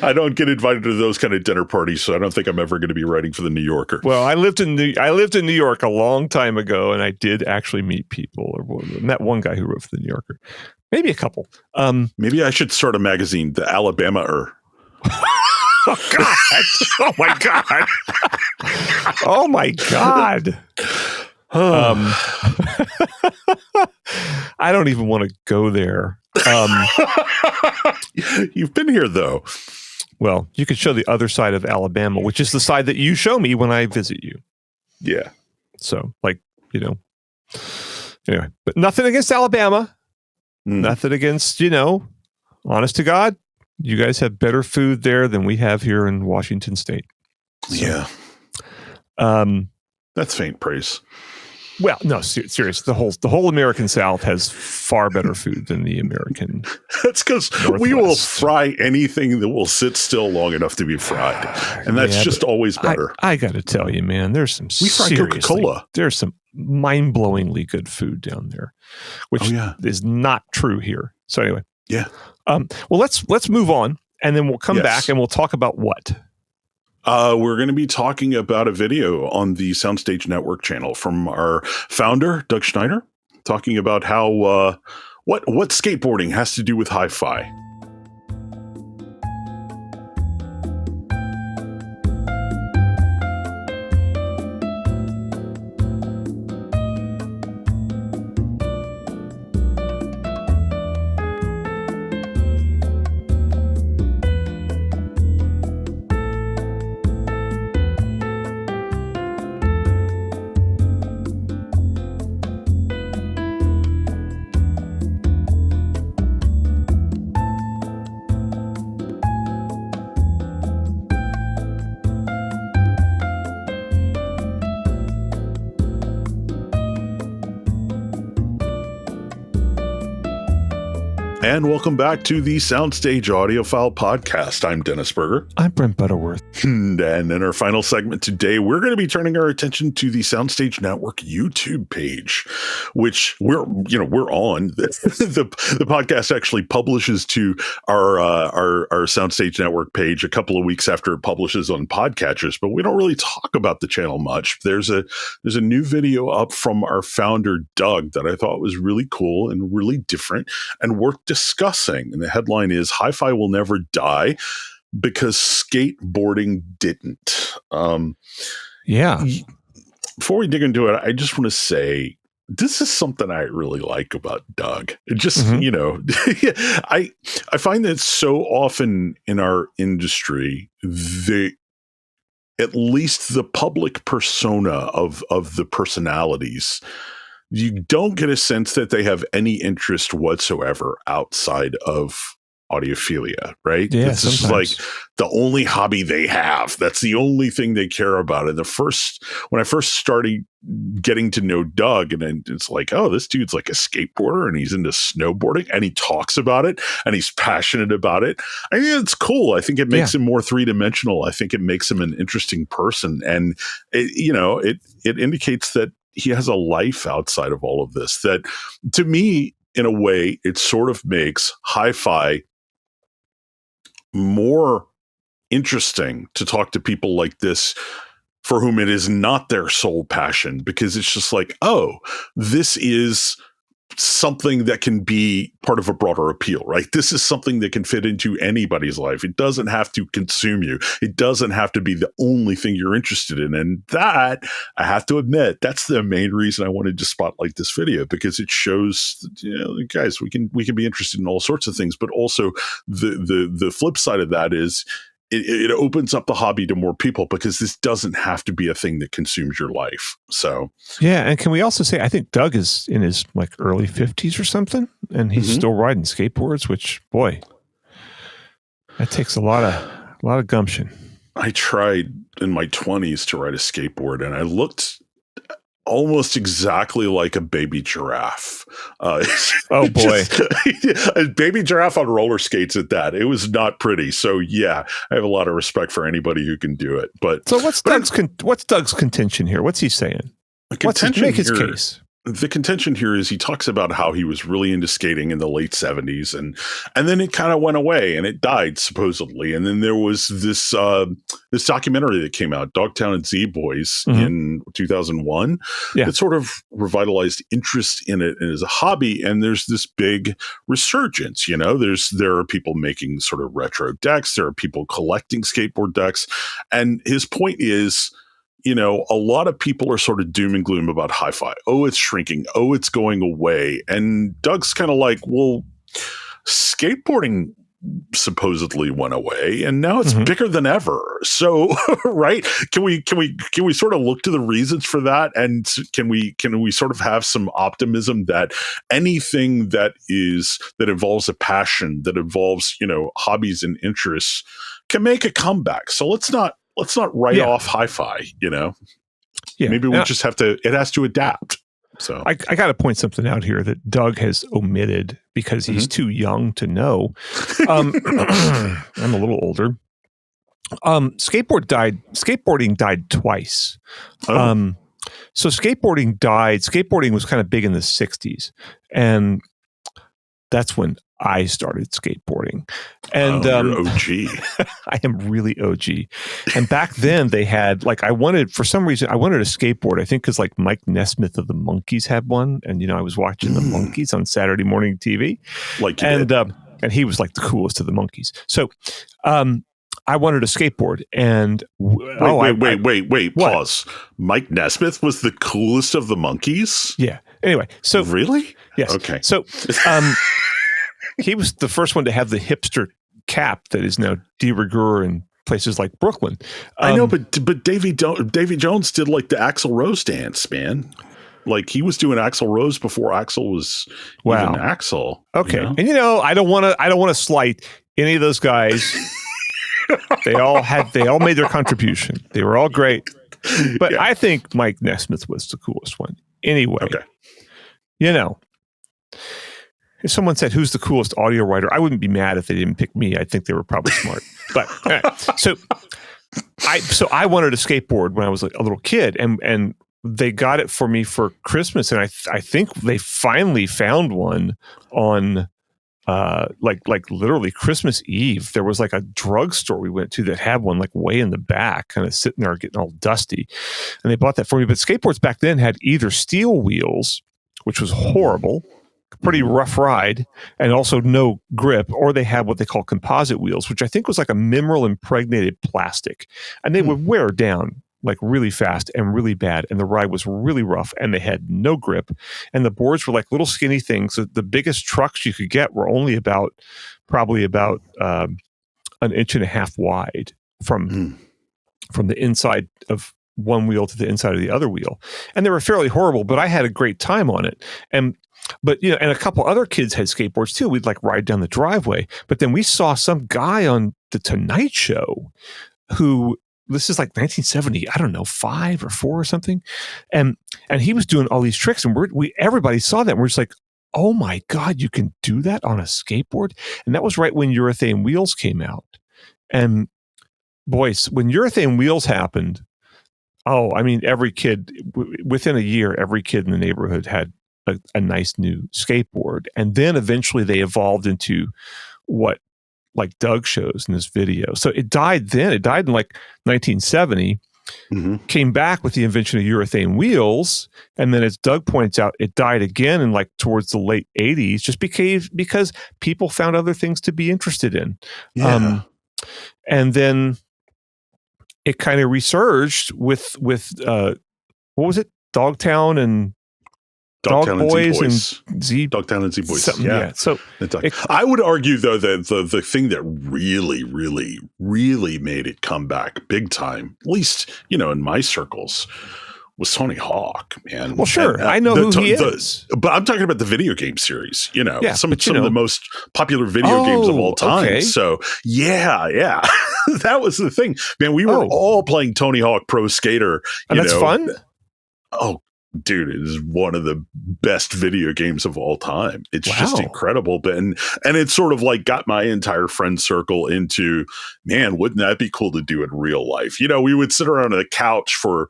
I don't get invited to those kind of dinner parties, so I don't think I'm ever going to be writing for the New Yorker. Well, I lived in New York a long time ago, and I did actually meet people, or met one guy who wrote for the New Yorker, maybe a couple. Maybe I should start a magazine, the Alabama-er. Oh God! Oh my God! Oh my God! I don't even want to go there. You've been here though. Well, you could show the other side of Alabama, which is the side that you show me when I visit you. Yeah. So, anyway, but nothing against Alabama. Nothing against, honest to God. You guys have better food there than we have here in Washington State. So, that's faint praise. Well, no, serious. The whole American South has far better food than the American. That's because we will fry anything that will sit still long enough to be fried, and that's just always better. I got to tell you, man, there's some. We fry Coca-Cola. There's some mind-blowingly good food down there, which is not true here. So anyway, well, let's move on, and then we'll come back and we'll talk about what. We're going to be talking about a video on the Soundstage Network channel from our founder, Doug Schneider. talking about how what skateboarding has to do with hi-fi. And welcome back to the Soundstage Audiophile Podcast. I'm Dennis Berger. I'm Brent Butterworth. And in our final segment today, we're going to be turning our attention to the Soundstage Network YouTube page, which we're on. The podcast actually publishes to our Soundstage Network page a couple of weeks after it publishes on podcatchers, but we don't really talk about the channel much. There's a new video up from our founder, Doug, that I thought was really cool and really different and worth discussing. And the headline is "Hi-Fi Will Never Die Because Skateboarding Didn't." Before we dig into it, I just want to say this is something I really like about Doug. It just, I find that so often in our industry, at least the public persona of the personalities, you don't get a sense that they have any interest whatsoever outside of audiophilia, right? Yeah, this is like the only hobby they have. That's the only thing they care about. And when I first started getting to know Doug, and it's like, oh, this dude's like a skateboarder and he's into snowboarding and he talks about it and he's passionate about it. I think it's cool. I think it makes him more three-dimensional. I think it makes him an interesting person. And it indicates that he has a life outside of all of this that, to me, in a way, it sort of makes hi-fi more interesting to talk to people like this for whom it is not their sole passion, because it's just like, oh, this is something that can be part of a broader appeal, right? This is something that can fit into anybody's life. It doesn't have to consume you. It doesn't have to be the only thing you're interested in. And that, I have to admit, that's the main reason I wanted to spotlight this video, because it shows, guys, we can be interested in all sorts of things, but also the flip side of that is it opens up the hobby to more people, because this doesn't have to be a thing that consumes your life. So yeah, and can we also say, I think Doug is in his early 50s or something, and he's still riding skateboards, which, boy, that takes a lot of gumption. I tried in my 20s to ride a skateboard, and I looked almost exactly like a baby giraffe. Oh boy. A baby giraffe on roller skates at that. It was not pretty. So yeah, I have a lot of respect for anybody who can do it. But so what's Doug's contention here? What's he saying? Make his case. The contention here is he talks about how he was really into skating in the late 70s, and then it kind of went away and it died, supposedly. And then there was this documentary that came out, Dogtown and Z-Boys, in 2001, that sort of revitalized interest in it as a hobby. And there's this big resurgence. There are people making sort of retro decks. There are people collecting skateboard decks. And his point is, a lot of people are sort of doom and gloom about hi-fi. Oh, it's shrinking. Oh, it's going away. And Doug's kind of like, well, skateboarding supposedly went away, and now it's bigger than ever. So, right? Can we sort of look to the reasons for that, and can we sort of have some optimism that anything that involves a passion, that involves hobbies and interests, can make a comeback? So let's not write off hi-fi, Yeah. Maybe we just have to, it has to adapt. So I got to point something out here that Doug has omitted because he's too young to know. I'm a little older. Skateboarding died twice. So skateboarding was kind of big in the 60s. And that's when I started skateboarding. And you're OG. I am really OG. And back then they had for some reason I wanted a skateboard. I think because like Mike Nesmith of the Monkees had one, and I was watching the Monkees on Saturday morning TV, and he was like the coolest of the Monkees. So I wanted a skateboard, and wait, pause. Mike Nesmith was the coolest of the Monkees? Yeah. Anyway, so really? Yes. Okay. So he was the first one to have the hipster cap that is now de rigueur in places like Brooklyn. I know, but Davy Jones did like the Axl Rose dance, man. Like he was doing Axl Rose before Axl was even Axl. Okay. And I don't want to slight any of those guys. They all made their contribution. They were all great. But I think Mike Nesmith was the coolest one. Anyway. Okay. If someone said, who's the coolest audio writer, I wouldn't be mad if they didn't pick me. I think they were probably smart. But so I wanted a skateboard when I was a little kid, and they got it for me for Christmas. And I think they finally found one on like literally Christmas Eve. There was like a drugstore we went to that had one like way in the back, kind of sitting there getting all dusty. And they bought that for me. But skateboards back then had either steel wheels, which was horrible, pretty rough ride, and also no grip, or they had what they call composite wheels, which I think was like a mineral impregnated plastic, and they would wear down like really fast and really bad, and the ride was really rough, and they had no grip, and the boards were like little skinny things. The biggest trucks you could get were only probably about an inch and a half wide from the inside of one wheel to the inside of the other wheel, and they were fairly horrible, but I had a great time on it. But and a couple other kids had skateboards too. We'd like ride down the driveway, but then we saw some guy on the Tonight Show who, this is like 1970, I don't know, 5 or 4 or something, and he was doing all these tricks, and everybody saw that, and we're just like, oh my God, you can do that on a skateboard? And that was right when urethane wheels came out. And boys, when urethane wheels happened, every kid within a year, every kid in the neighborhood had a nice new skateboard. And then eventually they evolved into what like Doug shows in this video. So it died then. It died in like 1970, came back with the invention of urethane wheels. And then as Doug points out, it died again in like towards the late 80s, just because people found other things to be interested in. Yeah. And then it kind of resurged with what was it? Dogtown and Dogtown and Z-Boys. Dogtown and Z-Boys. Yeah. So I would argue, though, that the thing that really, really, really made it come back big time, at least, in my circles, was Tony Hawk, man. Well, sure. I know who he is. But I'm talking about the video game series, some of the most popular video Oh, games of all time. okay. So, yeah. That was the thing. Man, we were all playing Tony Hawk Pro Skater. And that's fun? Oh, dude, it is one of the best video games of all time. It's just incredible. And it sort of like got my entire friend circle into, man, wouldn't that be cool to do in real life? We would sit around on a couch for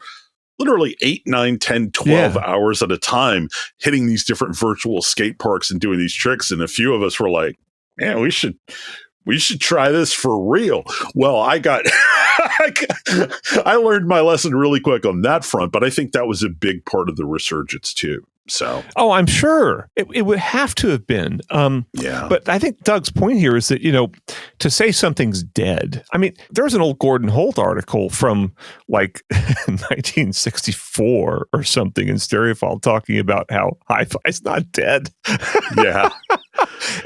literally 8, 9, 10, 12 hours at a time, hitting these different virtual skate parks and doing these tricks. And a few of us were like, man, we should try this for real. Well, I learned my lesson really quick on that front, but I think that was a big part of the resurgence too. So, I'm sure it would have to have been. But I think Doug's point here is that, to say something's dead. I mean, there's an old Gordon Holt article from like 1964 or something in Stereophile talking about how hi-fi's not dead. Yeah.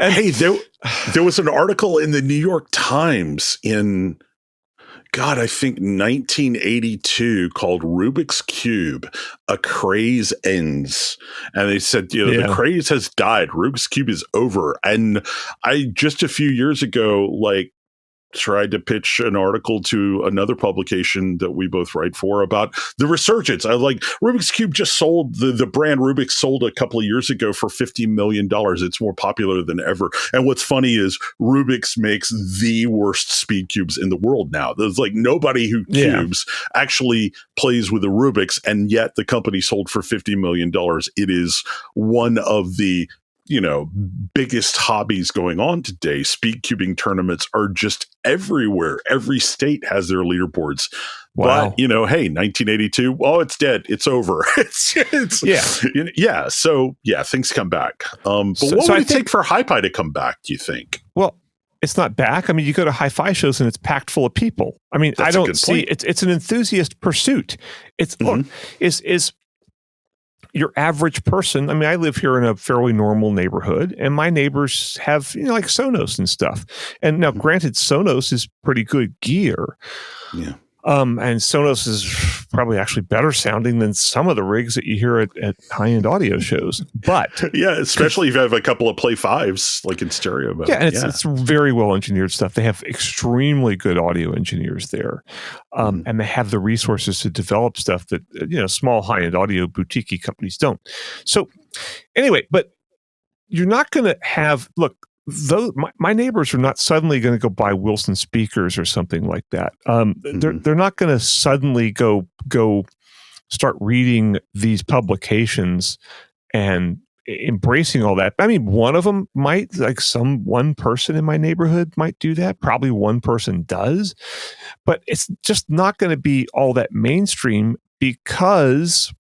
And hey, there was an article in the New York Times in, I think 1982 called Rubik's Cube, A Craze Ends. And they said, the craze has died. Rubik's Cube is over. And I just a few years ago, tried to pitch an article to another publication that we both write for about the resurgence. I Rubik's Cube just sold, the brand Rubik sold a couple of years ago for $50 million. It's more popular than ever. And what's funny is Rubik's makes the worst speed cubes in the world now. There's nobody who cubes actually plays with the Rubik's, and yet the company sold for $50 million. It is one of the biggest hobbies going on today. Speed cubing tournaments are just everywhere. Every state has their leaderboards. Wow. But, hey, 1982, it's dead. It's over. Yeah. So, things come back. But what would it take for Hi-Fi to come back, do you think? Well, it's not back. I mean, you go to hi-fi shows and it's packed full of people. I mean, I don't see it's an enthusiast pursuit. It's look, is your average person. I mean, I live here in a fairly normal neighborhood, and my neighbors have like Sonos and stuff. And now, granted, Sonos is pretty good gear. Yeah. And Sonos is probably actually better sounding than some of the rigs that you hear at high-end audio shows. But especially if you have a couple of Play 5s like in stereo mode. And it's very well engineered stuff. They have extremely good audio engineers there, and they have the resources to develop stuff that small high-end audio boutique companies don't. So anyway, but you're not going to have Those my neighbors are not suddenly going to go buy Wilson speakers or something like that. They're not going to suddenly go start reading these publications and embracing all that. I mean, one of them might, one person in my neighborhood might do that. Probably one person does, but it's just not going to be all that mainstream because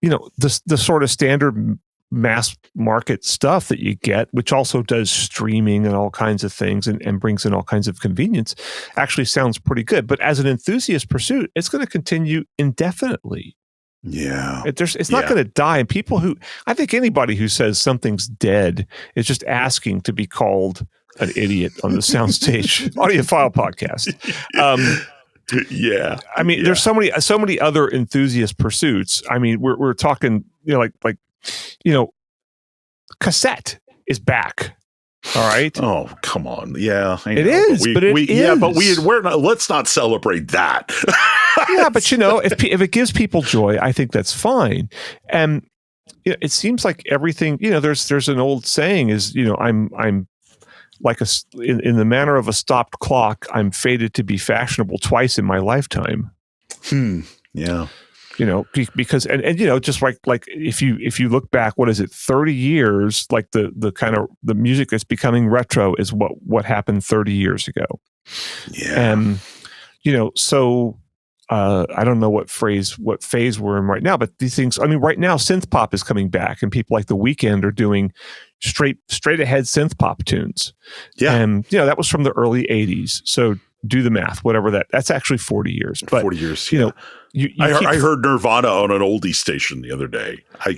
the sort of standard mass market stuff that you get, which also does streaming and all kinds of things and brings in all kinds of convenience, actually sounds pretty good. But as an enthusiast pursuit, it's going to continue indefinitely. Yeah. It's not going to die. And I think anybody who says something's dead is just asking to be called an idiot on the Soundstage Audiophile podcast. I mean, there's so many other enthusiast pursuits. I mean, we're talking, cassette is back. All right. Oh, come on. Yeah, I know. It is, but it is. Yeah, but we're not. Let's not celebrate that. Yeah, but if it gives people joy, I think that's fine. And it seems like everything. There's an old saying is I'm like in the manner of a stopped clock. I'm fated to be fashionable twice in my lifetime. Yeah. Because just like if you look back, what is it, 30 years, like the kind of the music that's becoming retro is what happened 30 years ago. Yeah. And so I don't know what phase we're in right now, but these things, I mean, right now synth pop is coming back and people like The Weeknd are doing straight ahead synth pop tunes. Yeah. And that was from the early 80s. So do the math, whatever that's actually 40 years. But 40 years. I heard Nirvana on an oldie station the other day. I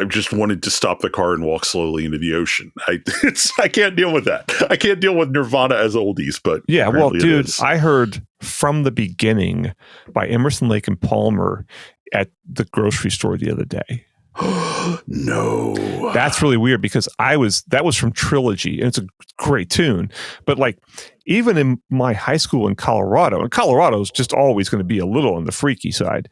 just wanted to stop the car and walk slowly into the ocean. I can't deal with that. I can't deal with Nirvana as oldies, but dude, I heard From the Beginning by Emerson, Lake and Palmer at the grocery store the other day. No, that's really weird because that was from Trilogy and it's a great tune, but even in my high school in Colorado, and Colorado is just always going to be a little on the freaky side.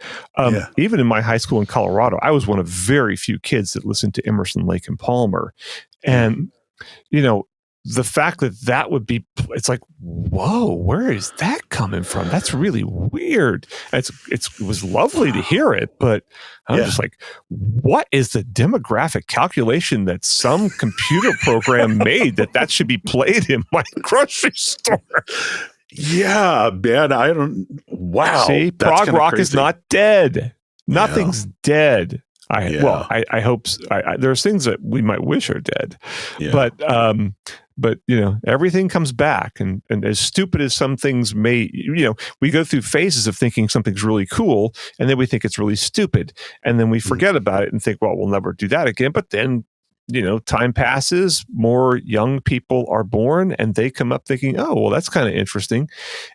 Even in my high school in Colorado, I was one of very few kids that listened to Emerson, Lake and Palmer, and the fact that would be, it's like, whoa, where is that coming from? That's really weird. It was lovely to hear it, but I'm just like, what is the demographic calculation that some computer program made that should be played in my grocery store? Yeah, man, wow. See, prog rock is not dead. Nothing's dead. I hope there's things that we might wish are dead, but everything comes back, and as stupid as some things may, we go through phases of thinking something's really cool, and then we think it's really stupid, and then we forget about it and think, well, we'll never do that again. But then, time passes, more young people are born, and they come up thinking, oh, well, that's kind of interesting,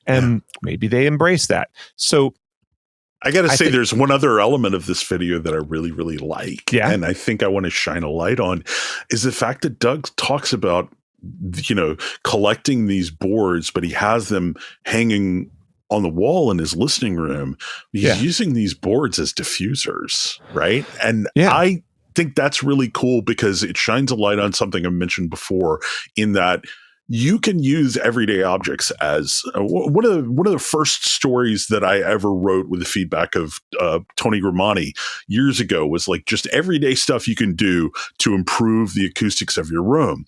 and maybe they embrace that. So. I got to say, there's one other element of this video that I really, really like, and I think I want to shine a light on, is the fact that Doug talks about, collecting these boards, but he has them hanging on the wall in his listening room. He's using these boards as diffusers, right? And I think that's really cool because it shines a light on something I mentioned before, in that you can use everyday objects as one of the first stories that I ever wrote with the feedback of Tony Grimani years ago was like just everyday stuff you can do to improve the acoustics of your room.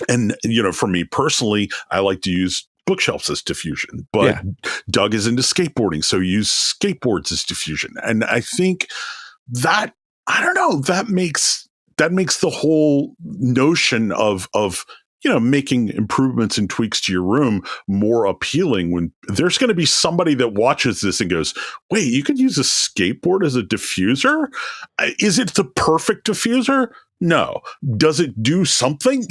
And, for me personally, I like to use bookshelves as diffusion, but Doug is into skateboarding, so use skateboards as diffusion. And I think that, I don't know, that makes the whole notion of making improvements and tweaks to your room more appealing when there's going to be somebody that watches this and goes, wait, you could use a skateboard as a diffuser? Is it the perfect diffuser? No. Does it do something?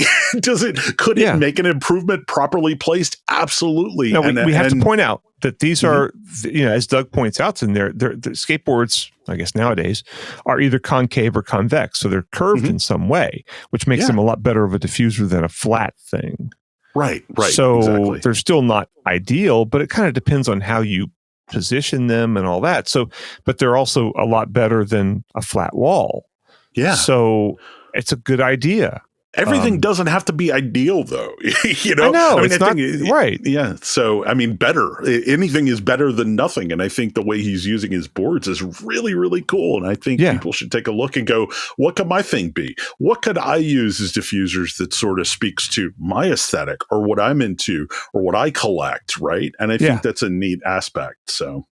Could it make an improvement properly placed? Absolutely. No, we have to point out that these are, as Doug points out in there, the skateboards, I guess nowadays, are either concave or convex. So they're curved in some way, which makes them a lot better of a diffuser than a flat thing. Right. So they're still not ideal, but it kind of depends on how you position them and all that. So, but they're also a lot better than a flat wall. Yeah. So it's a good idea. Everything doesn't have to be ideal, though. I know. It's not right. Yeah. So, better. Anything is better than nothing. And I think the way he's using his boards is really, really cool. And I think people should take a look and go, what could my thing be? What could I use as diffusers that sort of speaks to my aesthetic or what I'm into or what I collect, right? And I think that's a neat aspect. So,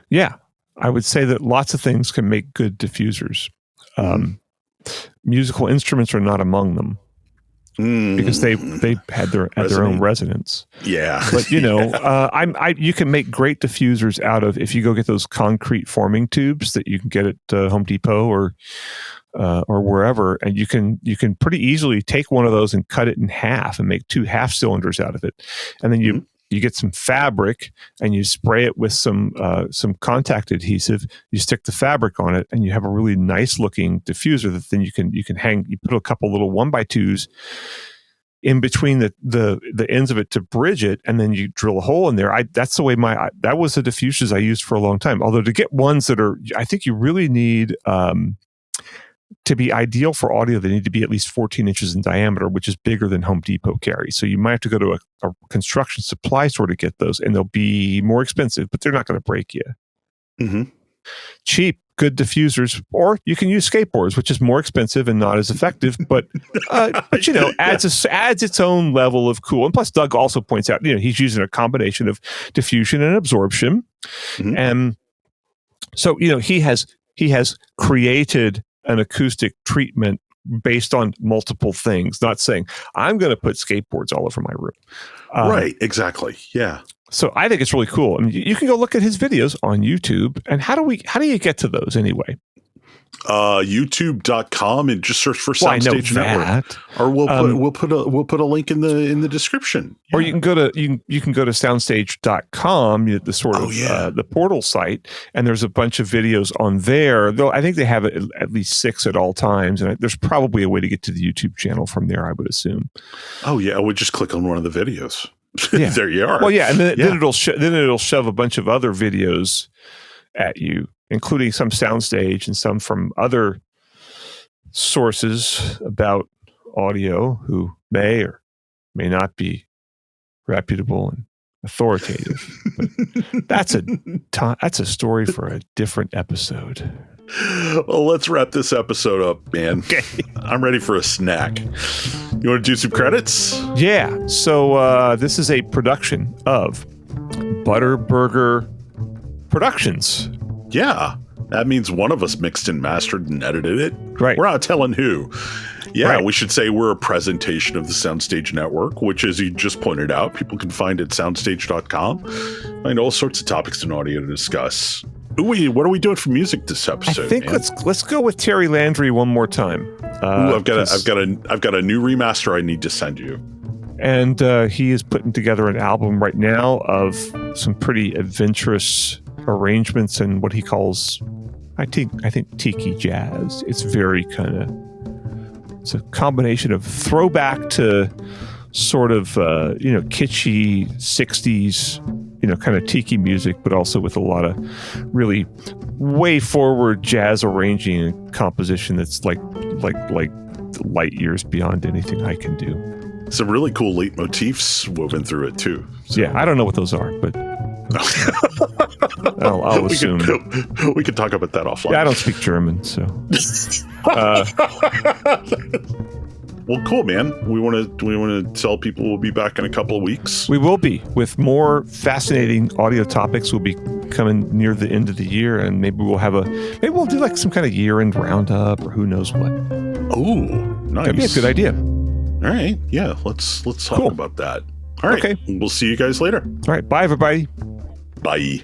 yeah, I would say that lots of things can make good diffusers. Musical instruments are not among them because they had their own resonance. Yeah, but you can make great diffusers out of, if you go get those concrete forming tubes that you can get at Home Depot or wherever, and you can pretty easily take one of those and cut it in half and make 2 half cylinders out of it, and then you get some fabric and you spray it with some contact adhesive. You stick the fabric on it, and you have a really nice looking diffuser that then you can hang. You put a couple little 1x2s in between the ends of it to bridge it, and then you drill a hole in there. That's the way that was the diffusers I used for a long time. Although to get ones that are, I think you really need. To be ideal for audio, they need to be at least 14 inches in diameter, which is bigger than Home Depot carries. So you might have to go to a construction supply store to get those, and they'll be more expensive, but they're not going to break you. Mm-hmm. Cheap, good diffusers, or you can use skateboards, which is more expensive and not as effective, but adds its own level of cool. And plus, Doug also points out, he's using a combination of diffusion and absorption, and so he has created an acoustic treatment based on multiple things, not saying I'm going to put skateboards all over my room. Right. Exactly. Yeah. So I think it's really cool. I mean, you can go look at his videos on YouTube. And how do you get to those anyway? YouTube.com and just search for Soundstage Network, or we'll put a link in the description. Or you can go to soundstage.com, the sort of the portal site, and there's a bunch of videos on there. Though I think they have at least 6 at all times, and there's probably a way to get to the YouTube channel from there, I would assume. Oh yeah, I would just click on one of the videos. Yeah. There you are. Well, yeah, and then it'll shove a bunch of other videos at you, including some Soundstage and some from other sources about audio who may or may not be reputable and authoritative. But that's a story for a different episode. Well, let's wrap this episode up, man. Okay. I'm ready for a snack. You want to do some credits? Yeah. So this is a production of Butterburger Productions. Yeah. That means one of us mixed and mastered and edited it. Right. We're not telling who. Yeah, right. We should say we're a presentation of the Soundstage Network, which, as you just pointed out, people can find at soundstage.com. Find all sorts of topics in audio to discuss. What are we doing for music this episode? I think let's go with Terry Landry one more time. I've got a new remaster I need to send you. And he is putting together an album right now of some pretty adventurous arrangements and what he calls, I think tiki jazz. It's very it's a combination of throwback to sort of kitschy 60s kind of tiki music, but also with a lot of really way forward jazz arranging and composition that's like light years beyond anything I can do. Some really cool leitmotifs woven through it too. So. Yeah, I don't know what those are, but I'll assume. We could talk about that offline. Yeah, I don't speak German, so. Well, cool, man. We want to tell people we'll be back in a couple of weeks. We will be with more fascinating audio topics. We'll be coming near the end of the year, and maybe we'll do like some kind of year-end roundup or who knows what. Oh, nice. That'd be a good idea. All right. Yeah, let's talk about that. All right. Okay. We'll see you guys later. All right. Bye, everybody. Bye.